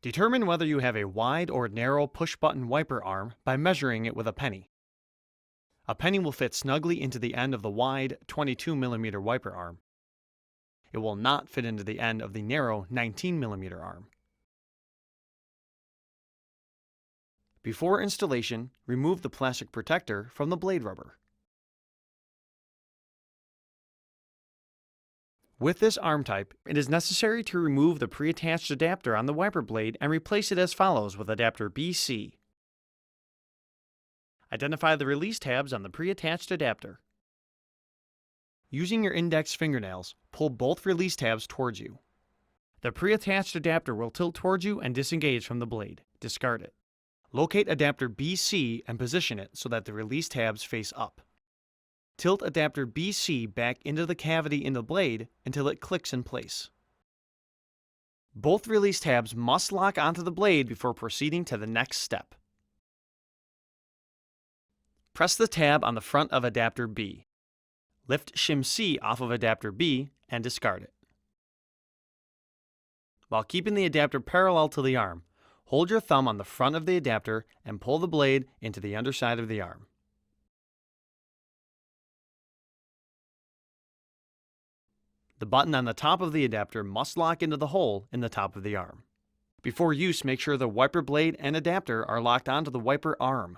Determine whether you have a wide or narrow push-button wiper arm by measuring it with a penny. A penny will fit snugly into the end of the wide 22mm wiper arm. It will not fit into the end of the narrow 19mm arm. Before installation, remove the plastic protector from the blade rubber. With this arm type, it is necessary to remove the pre-attached adapter on the wiper blade and replace it as follows with adapter BC. Identify the release tabs on the pre-attached adapter. Using your index fingernails, pull both release tabs towards you. The pre-attached adapter will tilt towards you and disengage from the blade. Discard it. Locate adapter BC and position it so that the release tabs face up. Tilt adapter BC back into the cavity in the blade until it clicks in place. Both release tabs must lock onto the blade before proceeding to the next step. Press the tab on the front of adapter B. Lift shim C off of adapter B and discard it. While keeping the adapter parallel to the arm, hold your thumb on the front of the adapter and pull the blade into the underside of the arm. The button on the top of the adapter must lock into the hole in the top of the arm. Before use, make sure the wiper blade and adapter are locked onto the wiper arm.